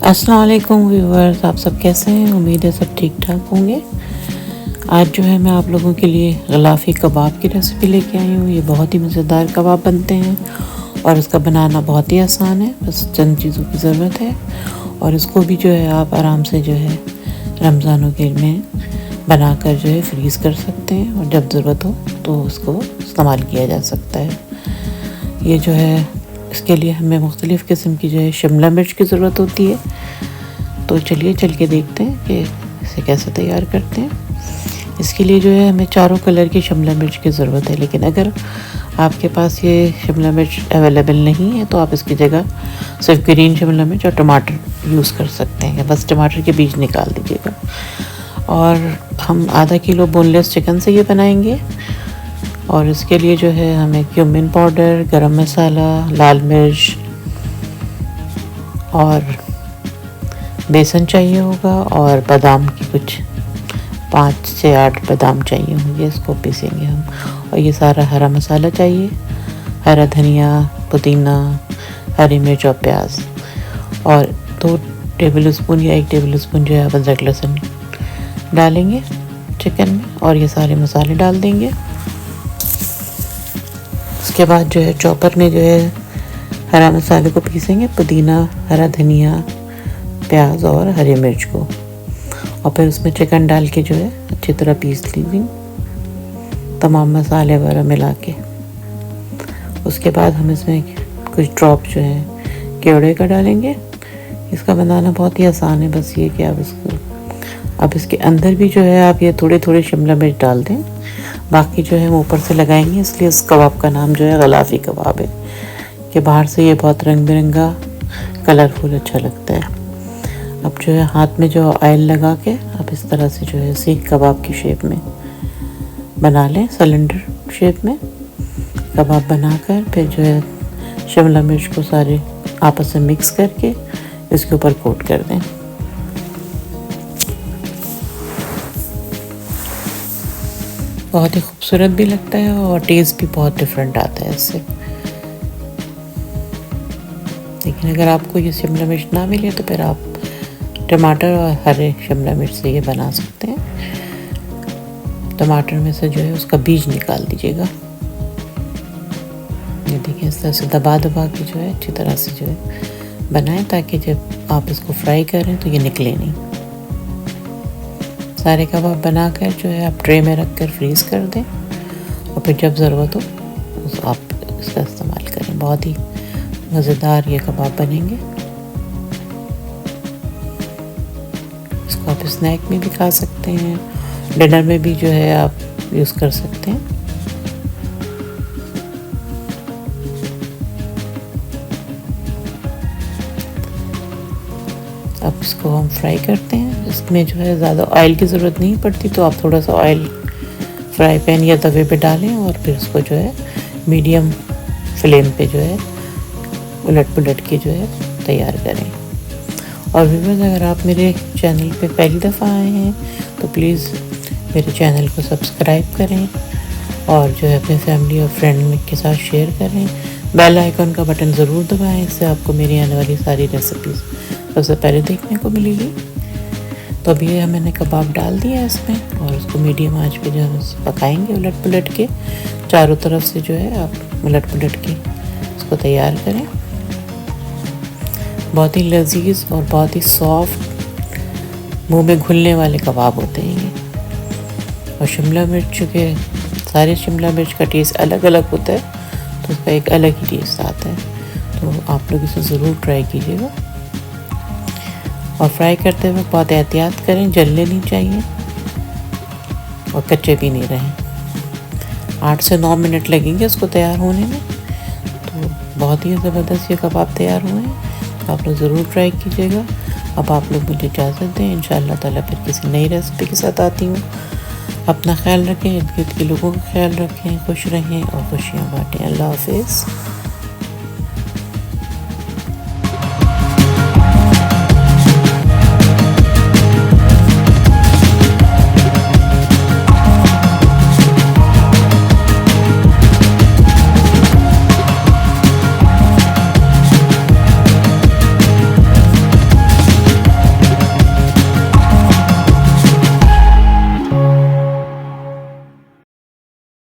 अस्सलाम वालेकुम व्यूवर्स, आप सब कैसे हैं। उम्मीद है सब ठीक ठाक होंगे। आज जो है मैं आप लोगों के लिए गलाफ़ी कबाब की रेसिपी लेके आई हूँ। ये बहुत ही मज़ेदार कबाब बनते हैं और इसका बनाना बहुत ही आसान है। बस चंद चीज़ों की ज़रूरत है और इसको भी जो है आप आराम से जो है रमज़ानों के में बनाकर जो है फ्रीज़ कर सकते हैं और जब ज़रूरत हो तो उसको इस्तेमाल किया जा सकता है। ये जो है इसके लिए हमें मुख्तलिफ़ किस्म की जो है शिमला मिर्च की ज़रूरत होती है। तो चलिए चल के देखते हैं कि इसे कैसे तैयार करते हैं। इसके लिए जो है हमें चारों कलर की शिमला मिर्च की ज़रूरत है, लेकिन अगर आपके पास ये शिमला मिर्च अवेलेबल नहीं है तो आप इसकी जगह सिर्फ ग्रीन शिमला मिर्च और टमाटर यूज़ कर सकते हैं। बस टमाटर के बीज निकाल दीजिएगा। और हम आधा किलो बोनलेस चिकन से ये बनाएंगे और इसके लिए जो है हमें क्यूमिन पाउडर, गरम मसाला, लाल मिर्च और बेसन चाहिए होगा और बादाम की कुछ 5 से 8 बादाम चाहिए होंगे। इसको पीसेंगे हम। और ये सारा हरा मसाला चाहिए, हरा धनिया, पुदीना, हरी मिर्च और प्याज और 2 टेबल स्पून या 1 टेबल स्पून जो है अदरक लहसुन डालेंगे चिकन में और ये सारे मसाले डाल देंगे। उसके बाद जो है चॉपर में जो है हरा मसाले को पीसेंगे, पुदीना, हरा धनिया, प्याज और हरी मिर्च को, और फिर उसमें चिकन डाल के जो है अच्छी तरह पीस लीजिए तमाम मसाले वगैरह मिला के। उसके बाद हम इसमें कुछ ड्रॉप जो है केवड़े का डालेंगे। इसका बनाना बहुत ही आसान है, बस ये कि आप इसको अब इसके अंदर भी जो है आप ये थोड़े थोड़े शिमला मिर्च डाल दें। बाकी जो है हम ऊपर से लगाएंगे, इसलिए इस कबाब का नाम जो है गलाफ़ी कबाब है कि बाहर से ये बहुत रंग बिरंगा कलरफुल अच्छा लगता है। अब जो है हाथ में जो ऑयल लगा के आप इस तरह से जो है सीख कबाब की शेप में बना लें, सिलेंडर शेप में कबाब बनाकर फिर जो है शिमला मिर्च को सारे आपस में मिक्स करके इसके ऊपर कोट कर दें। बहुत ही खूबसूरत भी लगता है और टेस्ट भी बहुत डिफरेंट आता है इससे। लेकिन अगर आपको ये शिमला मिर्च ना मिले तो फिर आप टमाटर और हरे शिमला मिर्च से ये बना सकते हैं। टमाटर में से जो है उसका बीज निकाल दीजिएगा। ये देखिए इस तरह से दबा दबा के जो है अच्छी तरह से जो है बनाएं ताकि जब आप इसको फ्राई करें तो ये निकले नहीं। सारे कबाब बनाकर जो है आप ट्रे में रख कर फ्रीज़ कर दें और फिर जब ज़रूरत हो आप इसका इस्तेमाल करें। बहुत ही मज़ेदार ये कबाब बनेंगे। इसको आप स्नैक में भी खा सकते हैं, डिनर में भी जो है आप यूज़ कर सकते हैं। अब इसको हम फ्राई करते हैं। इसमें जो है ज़्यादा ऑयल की ज़रूरत नहीं पड़ती, तो आप थोड़ा सा ऑयल फ्राई पैन या तवे पे डालें और फिर उसको जो है मीडियम फ्लेम पे जो है उलट पुलट के जो है तैयार करें। और व्यूअर्स, अगर आप मेरे चैनल पे पहली दफ़ा आए हैं तो प्लीज़ मेरे चैनल को सब्सक्राइब करें और जो है अपने फैमिली और फ्रेंड के साथ शेयर करें। बेल आइकन का बटन ज़रूर दबाएं, इससे आपको मेरी आने वाली सारी रेसिपीज़ सबसे पहले देखने को मिलेगी। तो अभी ये मैंने कबाब डाल दिया है इसमें और उसको मीडियम आंच पे जो है पकाएंगे उलट पुलट के। चारों तरफ से जो है आप उलट पुलट के इसको तैयार करें। बहुत ही लजीज और बहुत ही सॉफ्ट मुंह में घुलने वाले कबाब होते हैं ये। और शिमला मिर्च के सारे शिमला मिर्च का टेस्ट अलग अलग होता है, तो उसका एक अलग ही टेस्ट आता है। तो आप लोग इसे ज़रूर ट्राई कीजिएगा और फ्राई करते हुए बहुत एहतियात करें, जलने नहीं चाहिए और कच्चे भी नहीं रहें। 8 से 9 मिनट लगेंगे उसको तैयार होने में। तो बहुत ही ज़बरदस्त ये कबाब तैयार हुए हैं। आप लोग ज़रूर ट्राई कीजिएगा। अब आप लोग मुझे इजाज़त दें, इंशाअल्लाह ताला फिर किसी नई रेसिपी के साथ आती हूँ। अपना ख्याल रखें, इर्द गिर्द के लोगों का ख्याल रखें, खुश रहें और खुशियाँ बाँटें। अल्लाह हाफ़िज़।